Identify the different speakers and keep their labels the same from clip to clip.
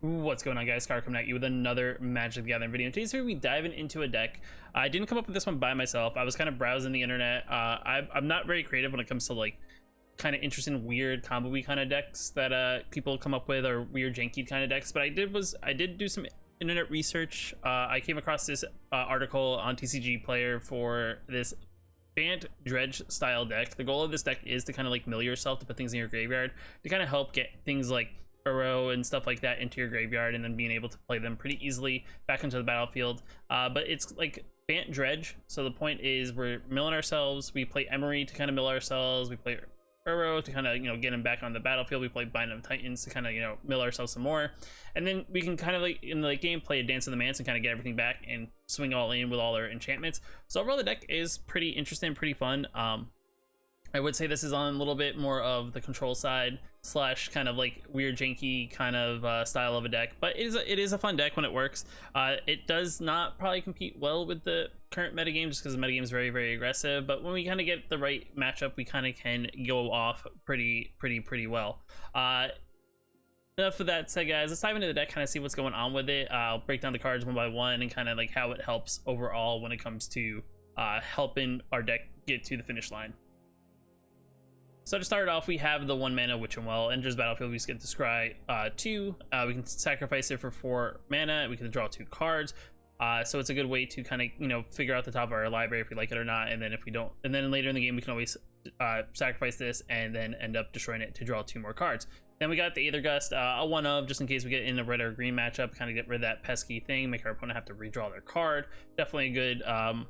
Speaker 1: What's going on, guys? Scar coming at you with another Magic the Gathering video. In today's video, we diving into a deck. I didn't come up with this one by myself. I was kind of browsing the internet. I'm not very creative when it comes to like kind of interesting, weird combo-y kind of decks that people come up with, or weird janky kind of decks. But I did do some internet research. I came across this article on TCG Player for this Bant Dredge style deck. The goal of this deck is to kind of like mill yourself to put things in your graveyard to kind of help get things like Uro and stuff like that into your graveyard, and then being able to play them pretty easily back into the battlefield. But it's like Bant Dredge, so the point is we're milling ourselves. We play Emery to kind of mill ourselves. We play Uro to kind of, get him back on the battlefield. We play Bind of Titans to kind of, mill ourselves some more, and then we can kind of like in the late game play a Dance of the Mance and kind of get everything back and swing all in with all our enchantments. So overall the deck is pretty interesting, pretty fun. I would say this is on a little bit more of the control side slash kind of like weird janky kind of style of a deck, but it is a fun deck when it works. It does not probably compete well with the current metagame just because the metagame is very, very aggressive, but when we kind of get the right matchup, we kind of can go off pretty well. Enough of that said, guys, let's dive into the deck, kind of see what's going on with it. I'll break down the cards one by one and kind of like how it helps overall when it comes to helping our deck get to the finish line. So to start off, we have the 1 mana Witch and Well. Enters battlefield, we just get to scry 2. We can sacrifice it for 4 mana. We can draw 2 cards. So it's a good way to kind of, figure out the top of our library if we like it or not. And then if we don't, and then later in the game, we can always sacrifice this and then end up destroying it to draw 2 more cards. Then we got the Aether Gust, a 1-of, just in case we get in a red or green matchup, kind of get rid of that pesky thing, make our opponent have to redraw their card. Definitely a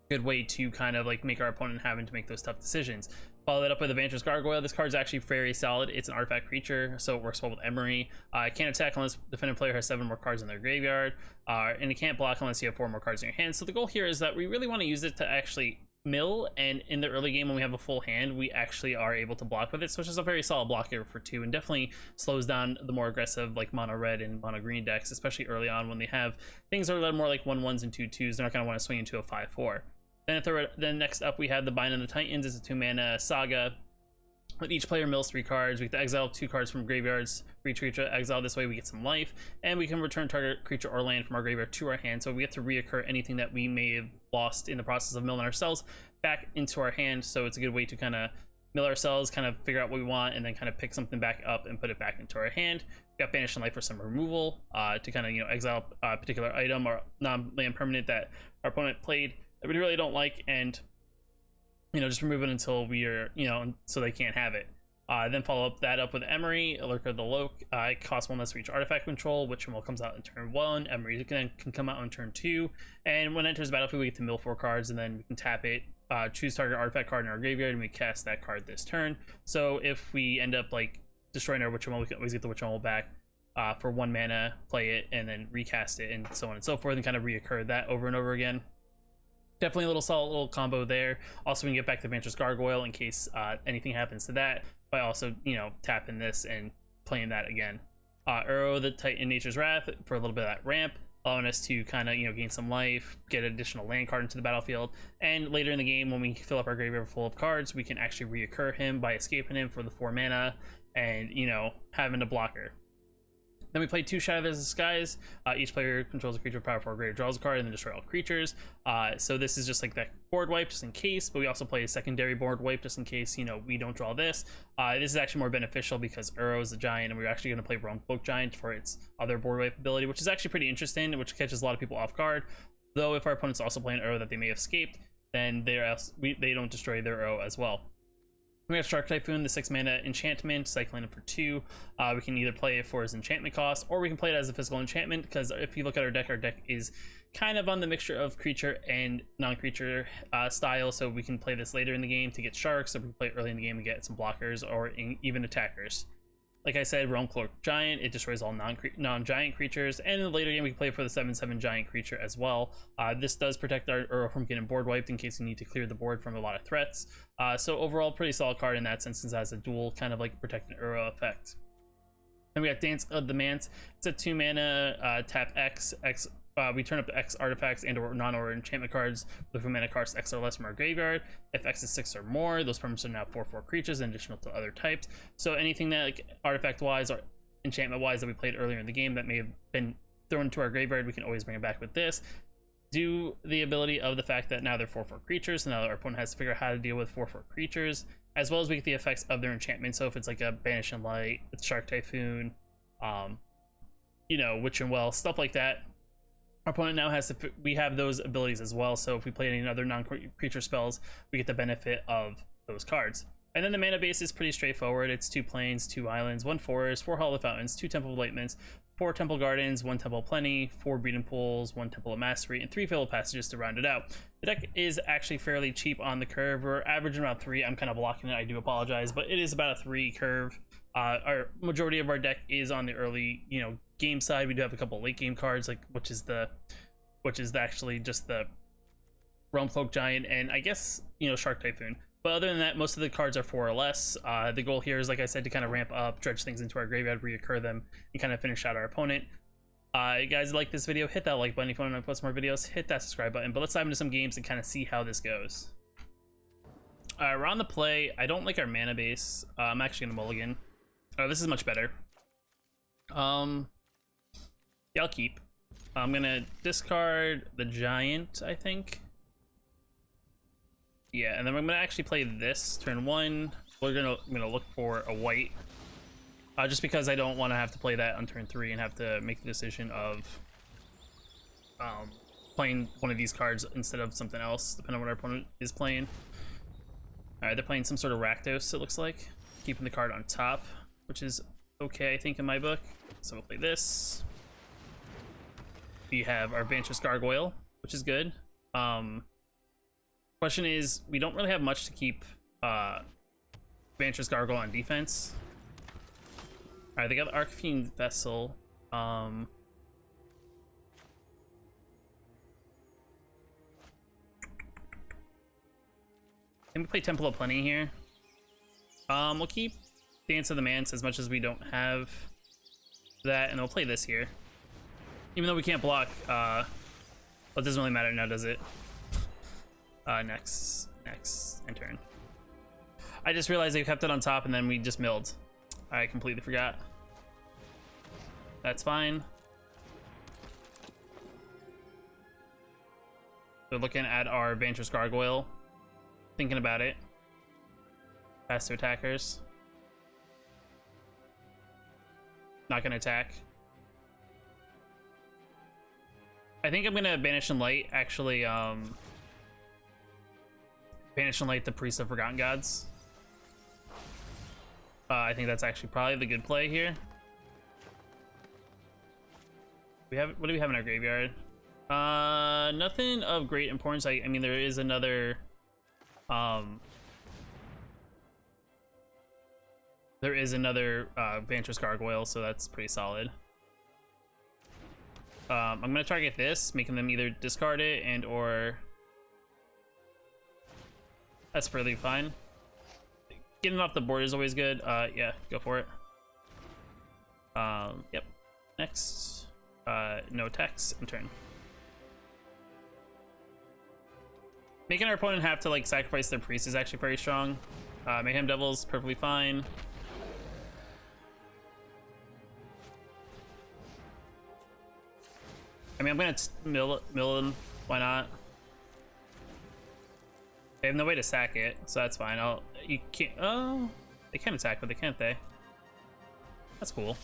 Speaker 1: good way to kind of like make our opponent having to make those tough decisions. Follow that up with Adventurous Gargoyle. This card's actually very solid. It's an artifact creature, so it works well with Emery. It can't attack unless the defending player has 7 more cards in their graveyard, and it can't block unless you have 4 more cards in your hand. So the goal here is that we really want to use it to actually mill, and in the early game when we have a full hand, we actually are able to block with it. So it's just a very solid blocker for 2, and definitely slows down the more aggressive like mono red and mono green decks, especially early on when they have things that are a little more like 1/1s and 2/2s. They're not going to want to swing into a 5/4. Then next up we have the Bind of the Titans. It's a 2 mana saga. With each player mills 3 cards. We have to exile 2 cards from graveyards for each creature exile. This way we get some life, and we can return target creature or land from our graveyard to our hand. So we have to reoccur anything that we may have lost in the process of milling ourselves back into our hand. So it's a good way to kind of mill ourselves, kind of figure out what we want, and then kind of pick something back up and put it back into our hand. We got Banished Life for some removal to kind of exile a particular item or non-land permanent that our opponent played that we really don't like, and just remove it until we are so they can't have it. Then follow that up with Emery, Lurker the Loke. It costs 1 less for each artifact control, which comes out in turn 1. Emery can come out in turn 2, and when it enters the battlefield, we get to mill 4 cards, and then we can tap it, choose target artifact card in our graveyard, and we cast that card this turn. So if we end up like destroying our Witch and Well, we can always get the Witch and Well back for 1 mana, play it, and then recast it, and so on and so forth, and kind of reoccur that over and over again. Definitely a little solid little combo there. Also, we can get back to Adventurous Gargoyle in case anything happens to that by also, tapping this and playing that again. Uro the Titan Nature's Wrath for a little bit of that ramp, allowing us to kind of, gain some life, get an additional land card into the battlefield. And later in the game, when we fill up our graveyard full of cards, we can actually reoccur him by escaping him for the 4 mana and, having a blocker. Then we play 2 Shadows of the Skies. Each player controls a creature with power 4 greater, draws a card, and then destroy all creatures. So this is just like that board wipe, just in case, but we also play a secondary board wipe just in case, we don't draw this. This is actually more beneficial because Uro is a giant, and we're actually going to play Realm Cloak Giant for its other board wipe ability, which is actually pretty interesting, which catches a lot of people off guard. Though if our opponent's also playing Uro that they may have escaped, then they don't destroy their Uro as well. We have Shark Typhoon, the 6 mana enchantment, cycling it for 2. We can either play it for its enchantment cost, or we can play it as a physical enchantment, because if you look at our deck is kind of on the mixture of creature and non-creature style, so we can play this later in the game to get sharks, or we can play it early in the game to get some blockers or even attackers. Like I said, Realm Cloak Giant, it destroys all non-giant creatures, and in the later game we can play for the 7/7 giant creature as well. This does protect our Uro from getting board wiped in case you need to clear the board from a lot of threats. So overall, pretty solid card in that sense, since it has a dual kind of like protecting Uro effect. Then we got Dance of the Mance. It's a 2 mana tap X. We turn up X artifacts and or non-or enchantment cards with a mana cost X or less from our graveyard. If X is 6 or more, those permanents are now 4/4 creatures and additional to other types. So anything that like artifact wise or enchantment wise that we played earlier in the game that may have been thrown into our graveyard, we can always bring it back with this. Do the ability of the fact that now they're 4/4 creatures, so now our opponent has to figure out how to deal with 4/4 creatures, as well as we get the effects of their enchantment. So if it's like a Banish and Light, it's Shark Typhoon, you know, Witch and Well, stuff like that. Our opponent now has to, we have those abilities as well. So if we play any other non-creature spells, we get the benefit of those cards. And then the mana base is pretty straightforward. It's 2 plains, 2 islands, 1 forest, 4 Hollow Fountains, 2 Temple of Lightments, 4 Temple Gardens, 1 Temple of Plenty, 4 Breeding Pools, 1 Temple of Mastery, and 3 Fabled Passages to round it out. The deck is actually fairly cheap on the curve. We're averaging around 3. I'm kind of blocking it, I do apologize, but it is about a 3 curve. Our majority of our deck is on the early, you know, game side. We do have a couple late game cards, like which is actually just the Realm Cloak Giant and I guess, you know, Shark Typhoon. But other than that, most of the cards are 4 or less. The goal here is, like I said, to kind of ramp up, dredge things into our graveyard, reoccur them, and kind of finish out our opponent. You guys like this video, hit that like button if you want to post more videos, hit that subscribe button. But let's dive into some games and kind of see how this goes. We're on the play. I don't like our mana base. I'm actually gonna mulligan. Oh, this is much better. Yeah, I'll keep. I'm gonna discard the giant, I think. Yeah, and then I'm gonna actually play this turn 1. I'm gonna look for a white, just because I don't want to have to play that on turn 3 and have to make the decision of playing one of these cards instead of something else, depending on what our opponent is playing. All right, they're playing some sort of Rakdos. It looks like, keeping the card on top, which is okay, I think, in my book. So we'll play this. We have our Vantress Gargoyle, which is good. Question is, we don't really have much to keep Vantress Gargoyle on defense. All right, they got the Arcfiend Vessel. Can we play Temple of Plenty here? We'll keep Dance of the Manse as much as we don't have that, and we'll play this here. Even though we can't block, well, it doesn't really matter now, does it? Next, and turn. I just realized they kept it on top and then we just milled. I completely forgot. That's fine. So looking at our Vantress Gargoyle, thinking about it. Pass to attackers. Not gonna attack. I think I'm gonna Banish and Light, actually, Banish and Light the Priest of Forgotten Gods. I think that's actually probably the good play here. What do we have in our graveyard? Nothing of great importance. I mean, there is another, Vantress Gargoyle, so that's pretty solid. I'm gonna target this, making them either discard it and or that's pretty fine. Getting off the board is always good. Yeah, go for it. Yep. Next, no attacks and turn. Making our opponent have to like sacrifice their priest is actually very strong. Mayhem Devil's perfectly fine. I mean, I'm gonna mill him. Why not? They have no way to sack it, so that's fine. You can't. Oh, they can attack, but they can't. They. That's cool.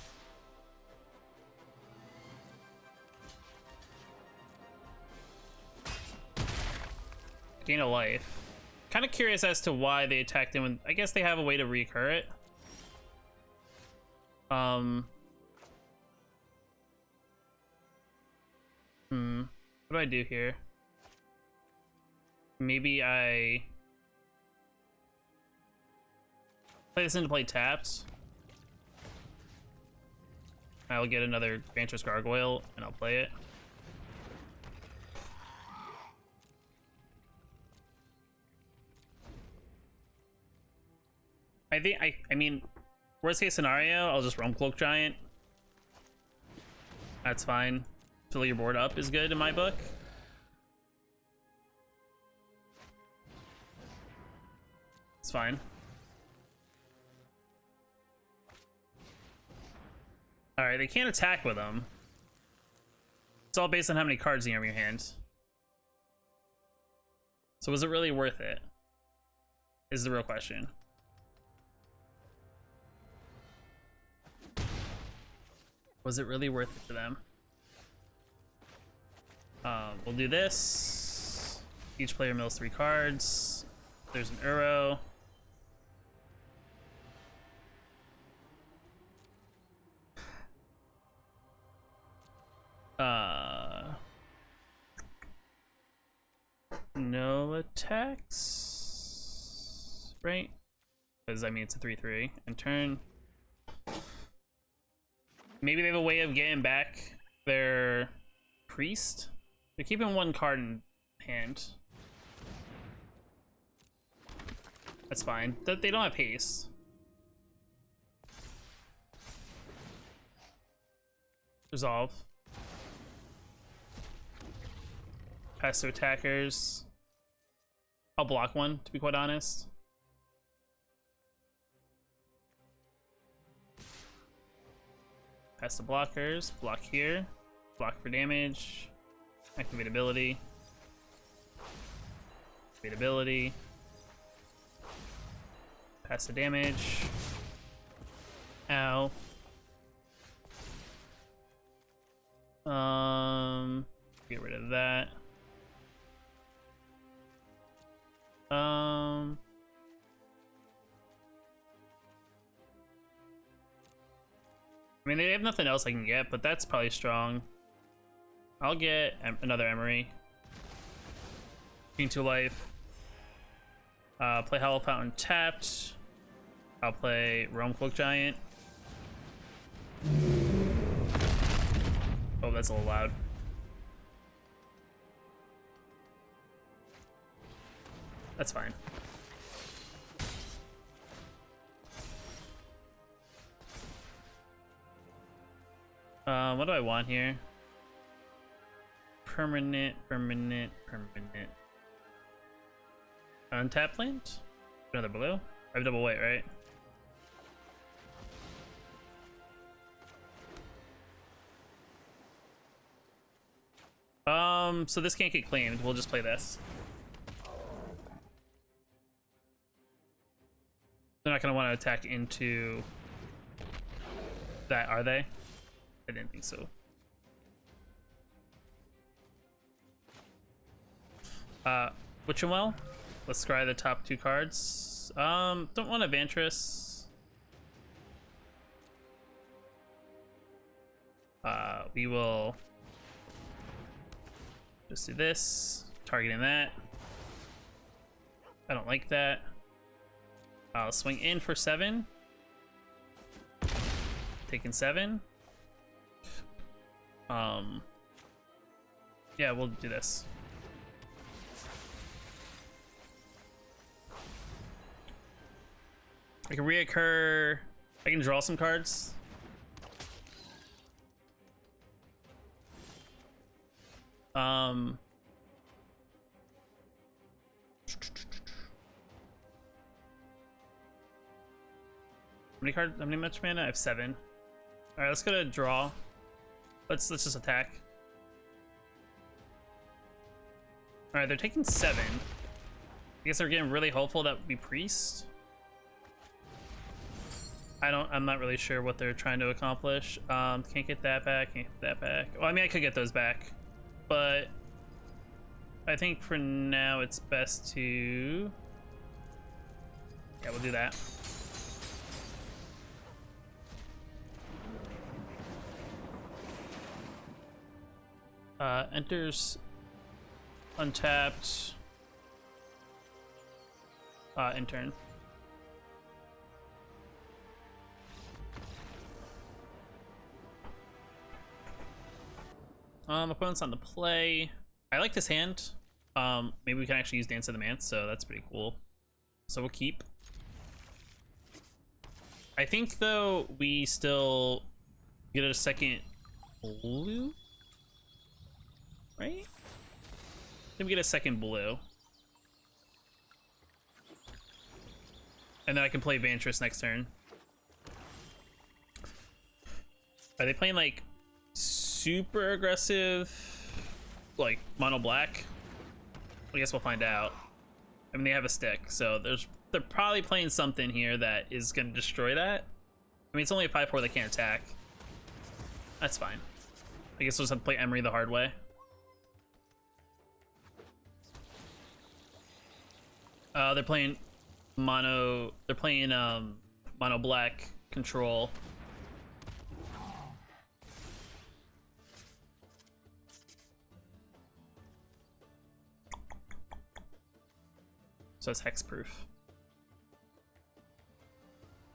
Speaker 1: Gain a life. Kind of curious as to why they attacked him. I guess they have a way to recur it. What do I do here? Maybe I play this into play tapped. I'll get another Vantress Gargoyle and I'll play it. I mean, worst case scenario, I'll just Realm Cloak Giant. That's fine. Fill your board up is good in my book. It's fine. All right, they can't attack with them. It's all based on how many cards you have in your hand. So was it really worth it? Is the real question. Was it really worth it to them? We'll do this. Each player mills 3 cards. There's an Uro. No attacks, right? Because I mean it's a 3/3 and turn. Maybe they have a way of getting back their priest. They're keeping 1 card in hand. That's fine. They don't have haste. Resolve. Pass to attackers. I'll block 1, to be quite honest. Pass to blockers. Block here. Block for damage. Activate ability. Activate ability. Pass the damage. Ow. Get rid of that. I mean, they have nothing else I can get, but that's probably strong. I'll get another Emery. Gain 2 life. Play Hollow Fountain tapped. I'll play Realm Cloak Giant. Oh, that's a little loud. That's fine. What do I want here? Permanent. Untap land? Another blue? I have double white, right? So this can't get claimed. We'll just play this. They're not gonna want to attack into that, are they? I didn't think so. Witchwell. Let's scry the top 2 cards. Don't want Evantris. We will just do this, targeting that. I don't like that. I'll swing in for 7. Taking 7. Yeah, we'll do this. I can reoccur. I can draw some cards. How many cards? How much mana? I have 7. All right, let's go to draw. Let's just attack. All right, they're taking 7. I guess they're getting really hopeful that we priest. I'm not really sure what they're trying to accomplish. Can't get that back. Can't get that back. Well, I mean, I could get those back, but I think for now it's best to. Yeah, we'll do that. Enters untapped. Intern. Opponent's on the play. I like this hand. Maybe we can actually use Dance of the Mance, so that's pretty cool. So we'll keep. I think though we still get a second blue, right? Then we get a second blue, and then I can play Vantress next turn. Are they playing like super aggressive, like mono black? I guess we'll find out. I mean, they have a stick, so they're probably playing something here that is gonna destroy that. I mean, it's only a 5/4 they can't attack. That's fine. I guess we'll just have to play Emery the hard way. They're playing mono. They're playing mono black control. So it's hexproof.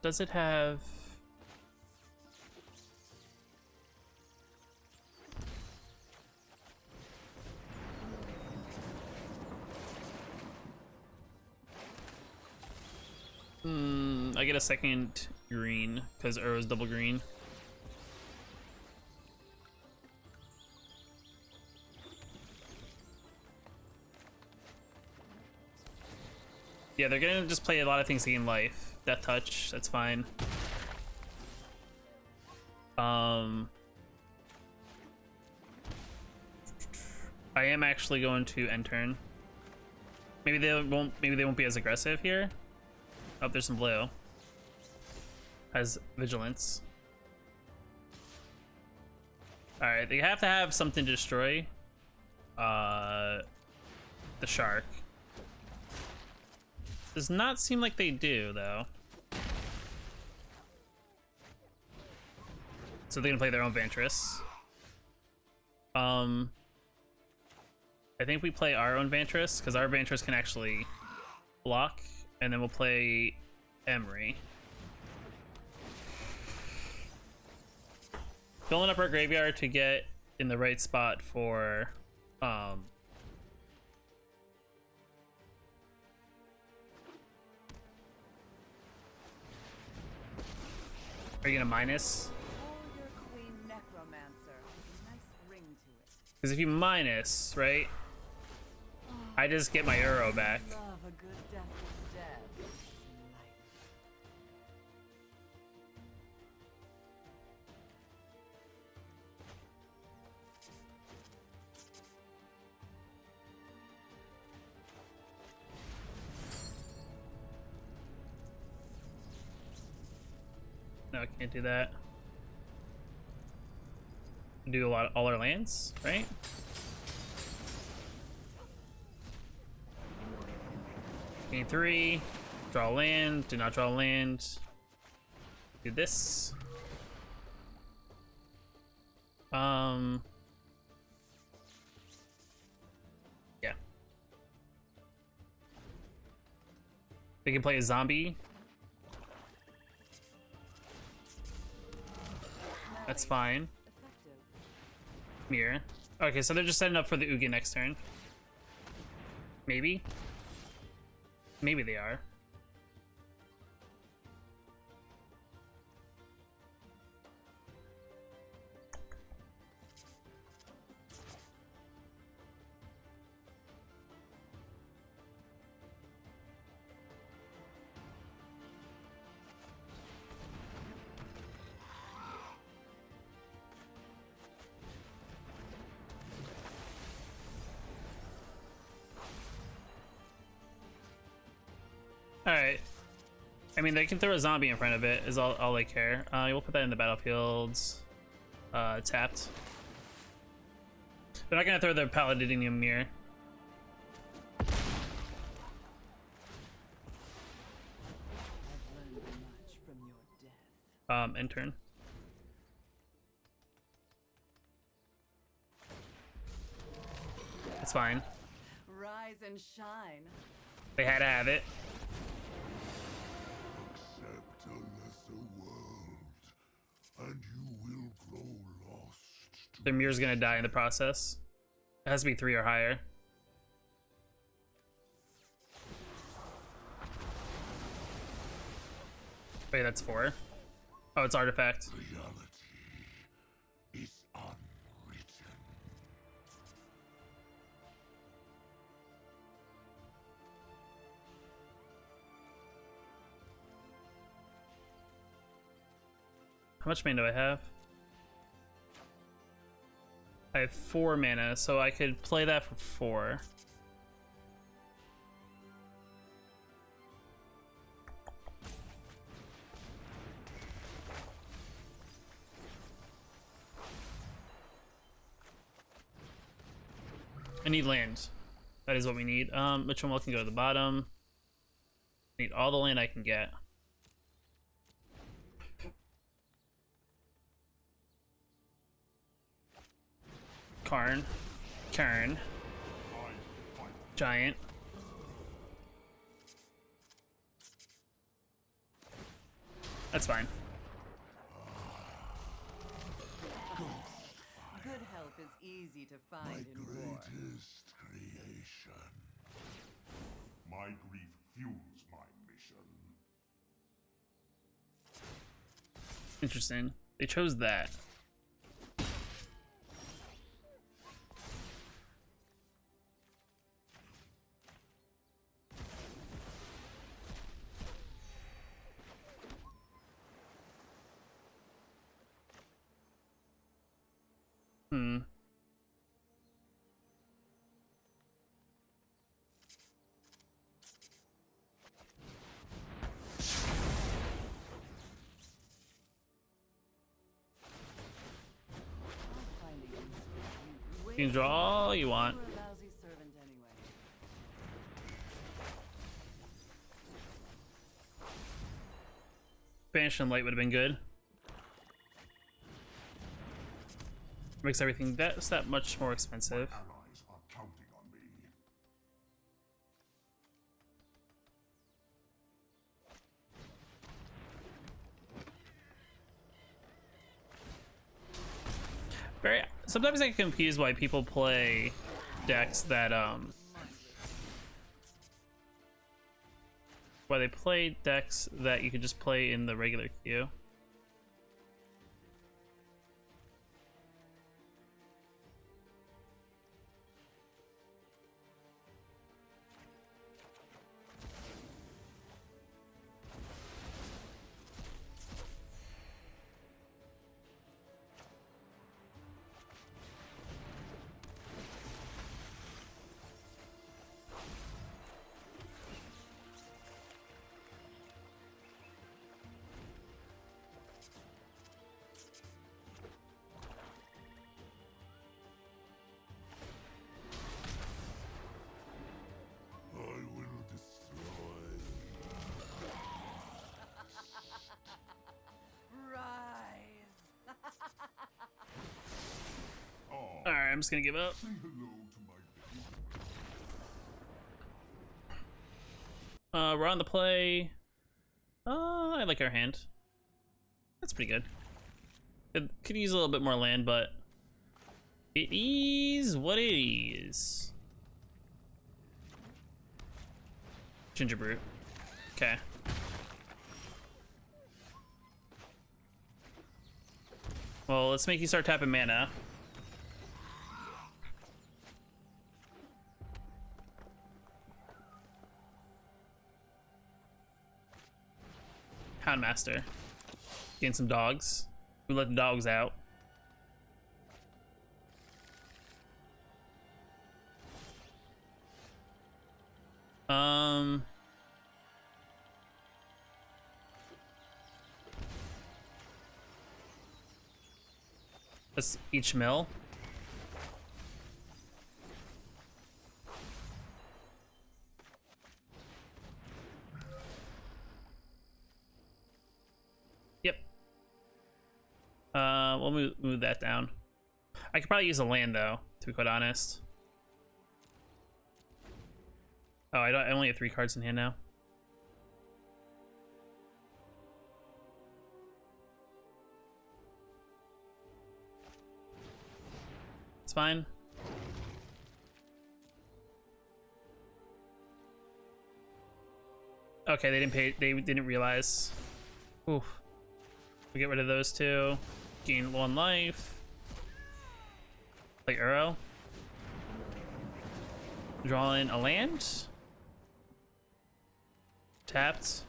Speaker 1: Does it have? I get a second green because Uro's double green. Yeah, they're gonna just play a lot of things to gain life. Death touch, that's fine. I am actually going to end turn. Maybe they won't be as aggressive here. Oh, there's some blue. Has vigilance. Alright, they have to have something to destroy the shark. Does not seem like they do, though. So they're gonna play their own Vantress. I think we play our own Vantress, because our Vantress can actually block, and then we'll play Emery. Filling up our graveyard to get in the right spot for are you gonna minus? Because if you minus, right, I just get my Uro back. No, I can't do that. Do all our lands, right? Gain 3, draw a land, do not draw a land. Do this. Yeah. They can play a zombie. That's fine. Mirror. Okay, so they're just setting up for the Ugin next turn. Maybe? Maybe they are. Alright. I mean, they can throw a zombie in front of it, is all they care. We'll put that in the battlefields. Tapped. They're not gonna throw their Paladinium Mirror. End turn. It's fine.
Speaker 2: Rise and shine.
Speaker 1: They had to have it.
Speaker 3: Accept a lesser world, and you will grow lost to
Speaker 1: Their mirror's gonna die in the process. It has to be 3 or higher. Wait, that's 4. Oh, it's artifact.
Speaker 3: reality is unwritten.
Speaker 1: How much mana do I have? I have 4 mana, so I could play that for 4. I need land. That is what we need. Which one can go to the bottom? I need all the land I can get. Karn. Giant. That's fine.
Speaker 2: Good help is easy to
Speaker 3: My
Speaker 2: find in war.
Speaker 3: greatest creation. My grief fuels my mission.
Speaker 1: Interesting. They chose that. You can draw all you want.
Speaker 2: You're a lousy servant anyway.
Speaker 1: Banish and Light would have been good. Makes everything that's that much more expensive.
Speaker 3: Allies are counting on me.
Speaker 1: Sometimes I get confused why people play decks that why they play decks that you could just play in the regular queue. Alright, I'm just gonna give up. We're on the play. I like our hand. That's pretty good. It could use a little bit more land, but it is what it is. Ginger Brute. Okay. Well, let's make you start tapping mana. Houndmaster. Gain some dogs. We let the dogs out. That's each mill. Yep. We'll move that down. I could probably use a land though, to be quite honest. Oh, I only have 3 cards in hand now. It's fine. Okay, they didn't pay. They didn't realize. Oof. We get rid of those 2. Gain 1 life. Play Uro. Draw in a land. Tapped.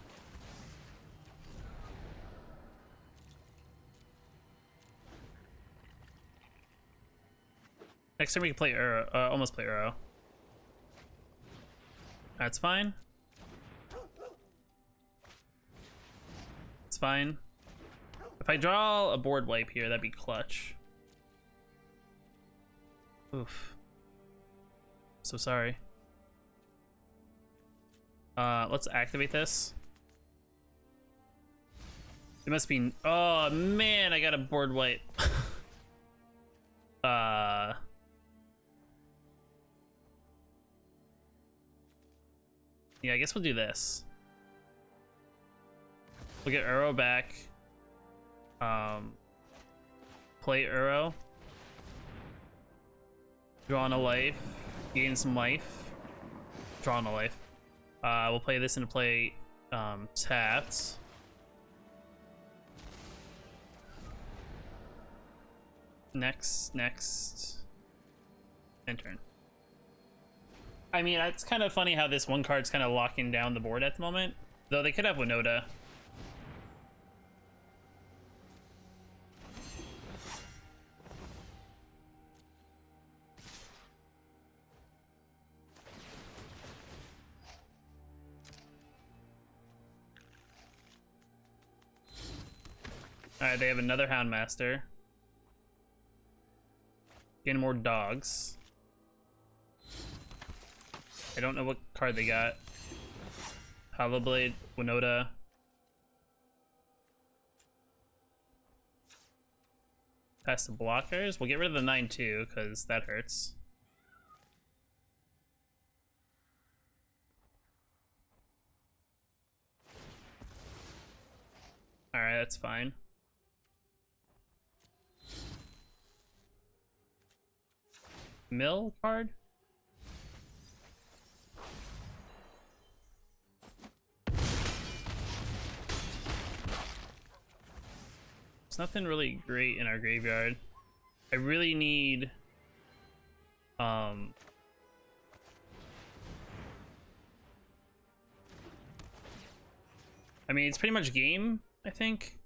Speaker 1: Next time we can play Uro, almost play Uro. That's fine. It's fine. If I draw a board wipe here, that'd be clutch. Oof. So sorry. Let's activate this. It must be. Oh man, I got a board wipe. Yeah, I guess we'll do this. We'll get Uro back. Play Uro. Draw on a life. Gain some life. Draw on a life. We'll play this into play tapped. Next. End turn. I mean, it's kind of funny how this one card's kind of locking down the board at the moment. Though they could have Winota. Alright, they have another Houndmaster. Getting more dogs. I don't know what card they got. Hollow Blade, Winota. Pass the blockers. We'll get rid of the 9-2 because that hurts. Alright, that's fine. Mill card? There's nothing really great in our graveyard. I really need I mean, it's pretty much game, I think.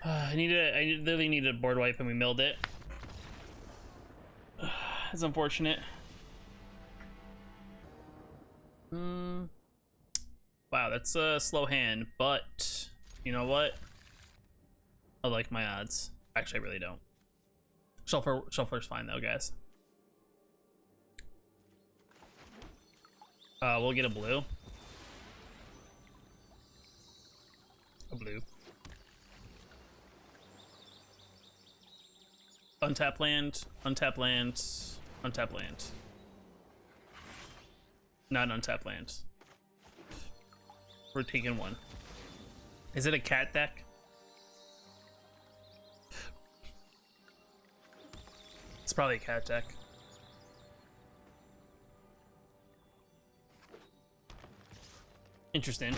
Speaker 1: I literally needed a board wipe and we milled it. It's unfortunate. Wow, that's a slow hand, but you know what? I like my odds. Actually, I really don't. Shuffler's fine though, guys. We'll get a blue. A blue. Untap land, untap land, untap land. Not an untap land. We're taking one. Is it a cat deck? It's probably a cat deck. Interesting.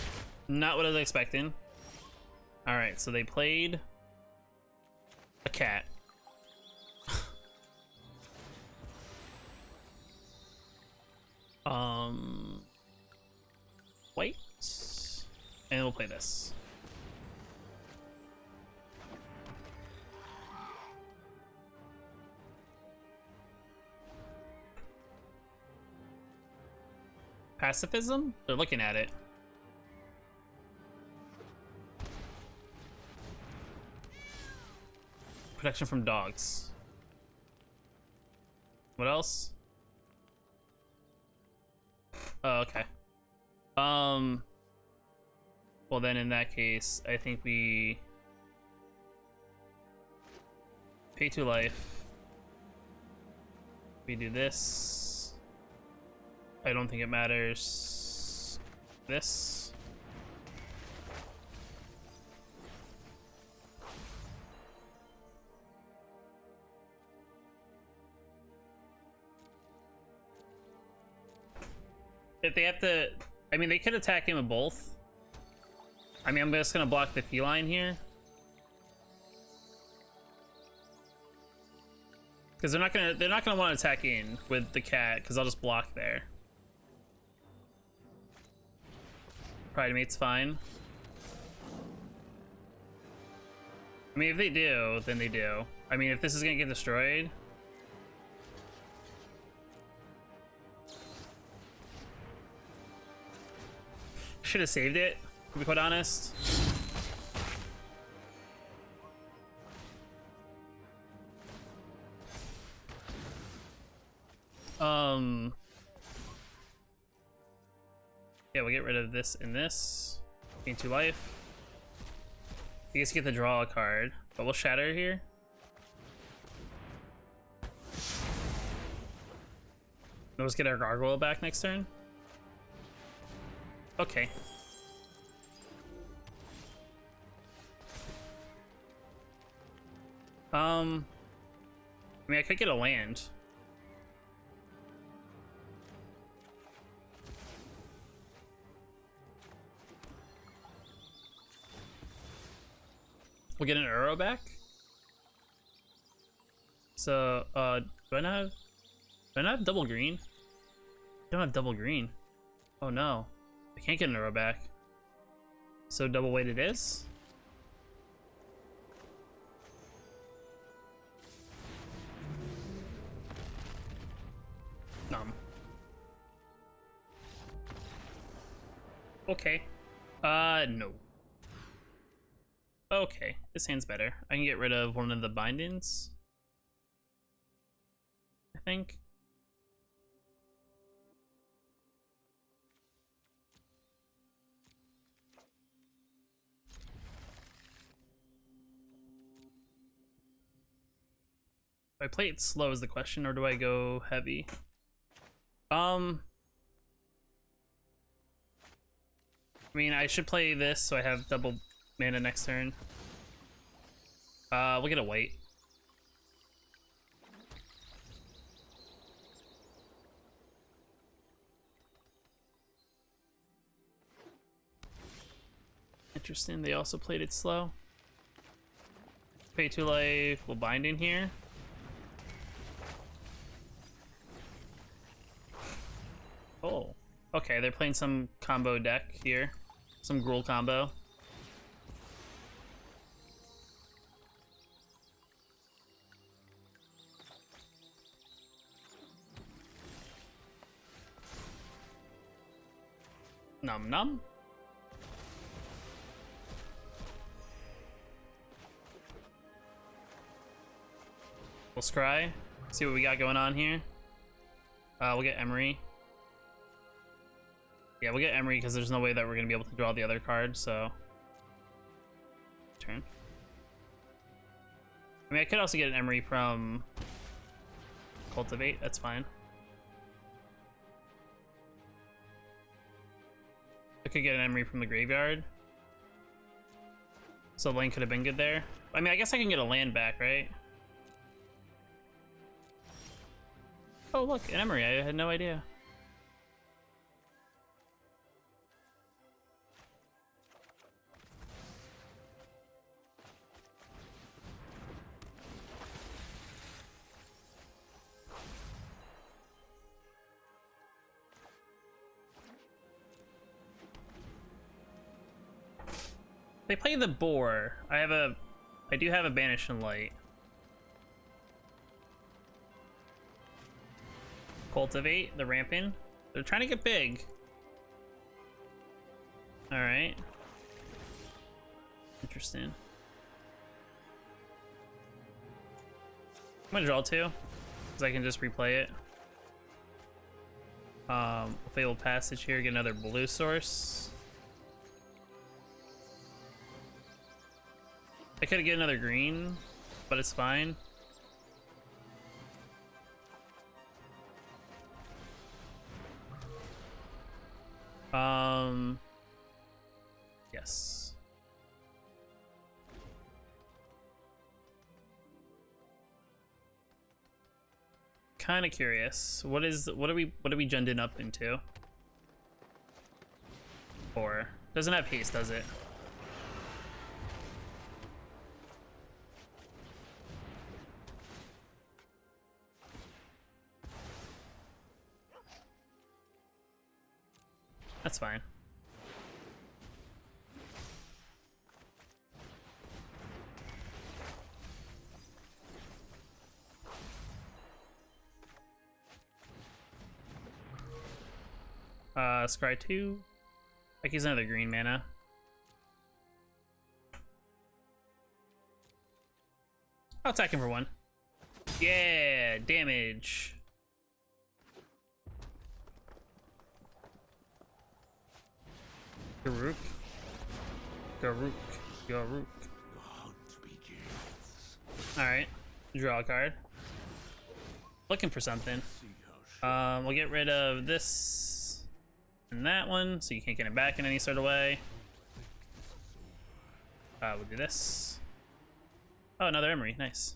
Speaker 1: Not what I was expecting. Alright, so they played a cat. Wait. And we'll play this. Pacifism? They're looking at it. Protection from dogs. What else? Oh, okay. Well then in that case, I think we pay 2 life. We do this. I don't think it matters. This. If they have to, I mean, they could attack him with both. I mean, I'm just gonna block the feline here. Because they're not gonna want to attack in with the cat, because I'll just block there. Primate's fine. I mean, if they do, then they do. I mean, if this is gonna get destroyed, should have saved it, to be quite honest. Yeah, we'll get rid of this and this. Gain 2 life. You guys get to draw a card, but we'll shatter here. Let's get our gargoyle back next turn. Okay. I mean, I could get a land. We'll get an arrow back. So, do I not have double green? I don't have double green. Oh no. I can't get an arrow back. So double weight it is? Okay. No. Okay, this hand's better. I can get rid of one of the bindings, I think. Do I play it slow is the question, or do I go heavy? I mean, I should play this so I have double mana next turn. We'll get a white. Interesting, they also played it slow. Pay 2 life, we'll bind in here. Oh, okay, they're playing some combo deck here. Some Gruul combo. Num num. We'll scry. See what we got going on here. We'll get Emery. Yeah, we'll get Emery because there's no way that we're gonna be able to draw the other card, so. Turn. I mean, I could also get an Emery from Cultivate, that's fine. I could get an Emery from the graveyard. So lane could have been good there. I mean, I guess I can get a land back, right? Oh, look, an Emery, I had no idea. They play the boar. I do have a Banish and Light. Cultivate, the ramping. They're trying to get big. Alright. Interesting. I'm gonna draw 2, because I can just replay it. Fatal Passage here, get another blue source. I could get another green, but it's fine. Yes. Kind of curious. What are we jumping up into? Or doesn't have haste, does it? That's fine. Scry 2. Like he's another green mana. I'll attack him for 1. Yeah, damage. Garuk. Garuk. Garuk. Alright. Draw a card. Looking for something. We'll get rid of this and that one, so you can't get it back in any sort of way. We'll do this. Oh, another Emery. Nice.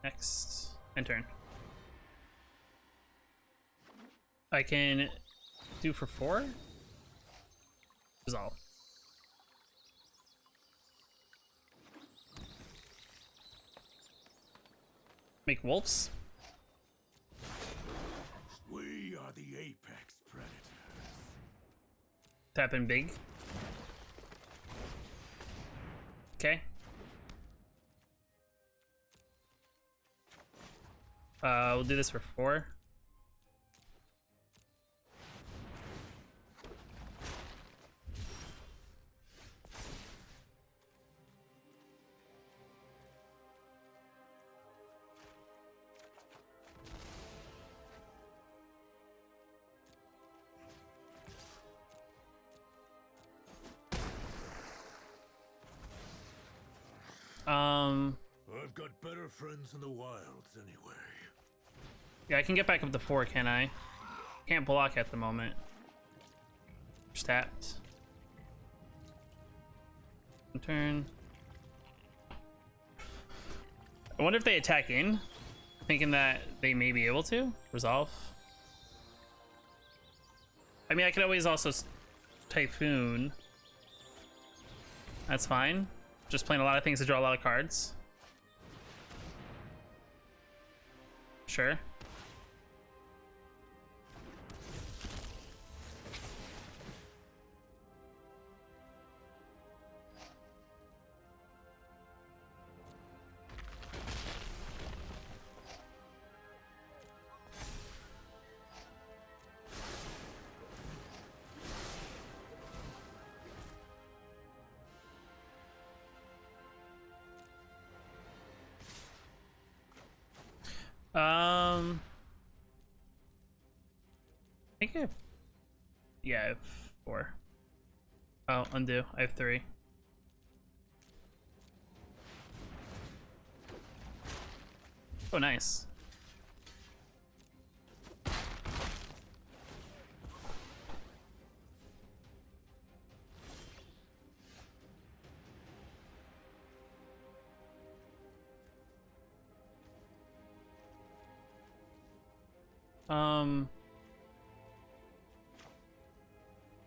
Speaker 1: Next. End turn. I can do for 4? Resolve. Make wolves.
Speaker 3: We are the apex predators.
Speaker 1: Tap in big. Okay. We'll do this for 4.
Speaker 3: I've got better friends in the wilds anyway.
Speaker 1: Yeah, I can get back up to 4, can I? Can't block at the moment. Just tapped. Turn. I wonder if they attack in, thinking that they may be able to resolve. I mean, I could always also Typhoon. That's fine. Just playing a lot of things to draw a lot of cards. Sure. I think I have, yeah, I have 4. Oh, undo. I have 3. Oh, nice.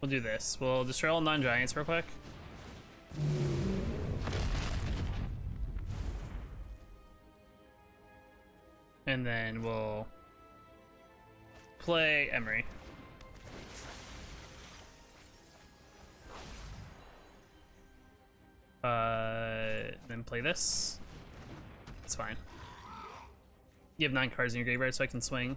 Speaker 1: We'll do this. We'll destroy all non-giants real quick. And then we'll play Emery. Then play this. It's fine. You have 9 cards in your graveyard, so I can swing.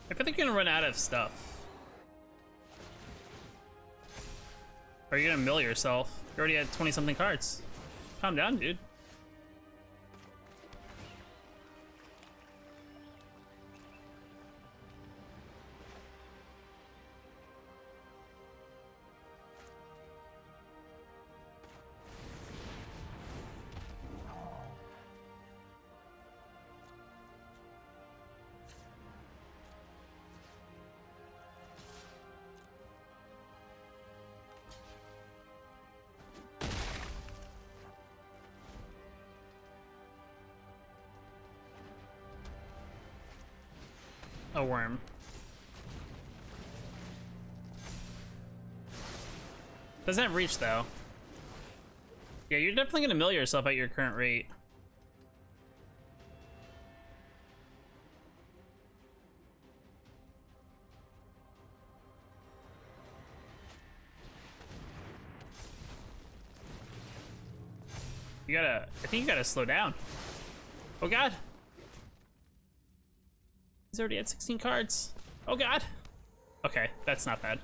Speaker 1: I feel like you're gonna run out of stuff. Or you're gonna mill yourself. You already had 20 something cards. Calm down, dude. A worm. Doesn't have reach though. Yeah, you're definitely gonna mill yourself at your current rate. I think you gotta slow down. Oh god. He's already at 16 cards. Oh god. Okay, that's not bad.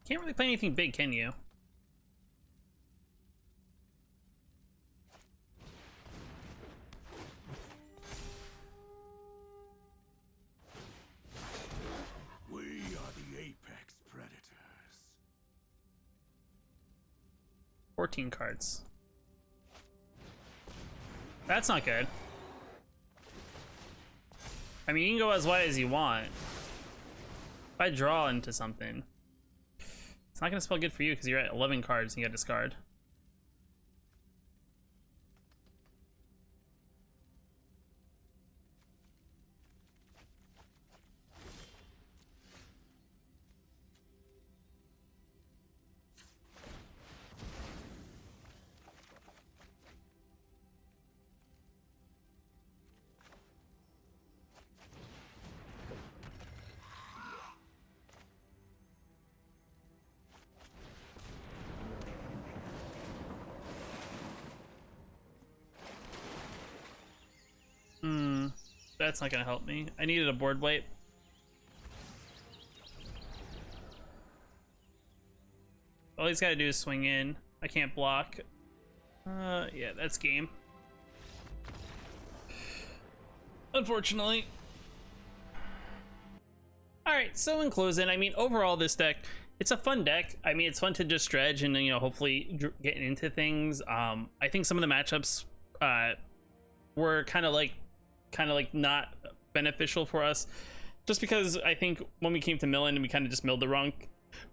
Speaker 1: Can't really play anything big, can you?
Speaker 3: We are the apex predators.
Speaker 1: 14 cards. That's not good. I mean, you can go as wide as you want. If I draw into something, it's not gonna spell good for you because you're at 11 cards and you got discard. That's not gonna help me. I needed a board wipe. All he's gotta do is swing in. I can't block. Yeah, that's game. Unfortunately. Alright, so in closing, I mean, overall, this deck, it's a fun deck. I mean, it's fun to just dredge and, you know, hopefully get into things. I think some of the matchups were kind of like not beneficial for us, just because I think when we came to milling, we kind of just milled the wrong,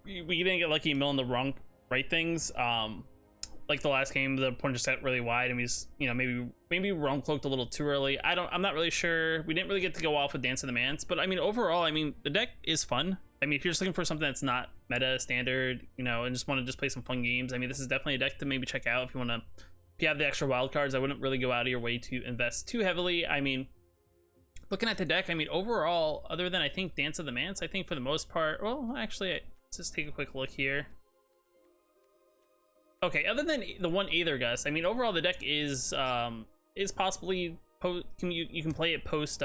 Speaker 1: we didn't get lucky milling the right things. Like the last game, the opponent just set really wide and we just, you know, maybe wrong cloaked a little too early. I'm not really sure. We didn't really get to go off with Dance of the Mans, but I mean, overall, I mean, the deck is fun. I mean, if you're just looking for something that's not meta standard, you know, and just want to just play some fun games, I mean, this is definitely a deck to maybe check out if you want to. If you have the extra wild cards, I wouldn't really go out of your way to invest too heavily. I mean, looking at the deck, I mean, overall, other than I think Dance of the Mans, I think for the most part, well, actually, let's just take a quick look here. Okay, other than the one Aether Gust, I mean, overall the deck is possibly you can play it post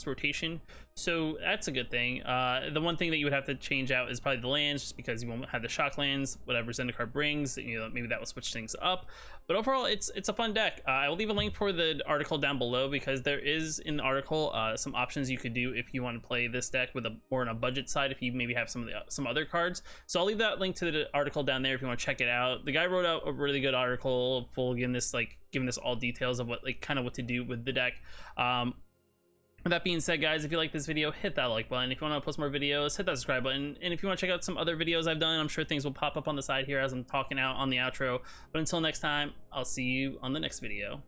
Speaker 1: rotation, so that's a good thing. The one thing that you would have to change out is probably the lands, just because you won't have the shock lands. Whatever Zendikar brings, you know, maybe that will switch things up. But overall, it's a fun deck. I will leave a link for the article down below, because there is in the article some options you could do if you want to play this deck with a more on a budget side, if you maybe have some other cards. So I'll leave that link to the article down there if you want to check it out. The guy wrote out a really good article, giving this all details of what kind of what to do with the deck. With that being said, guys, if you like this video, hit that like button. If you want to post more videos, hit that subscribe button. And if you want to check out some other videos I've done, I'm sure things will pop up on the side here as I'm talking out on the outro. But until next time, I'll see you on the next video.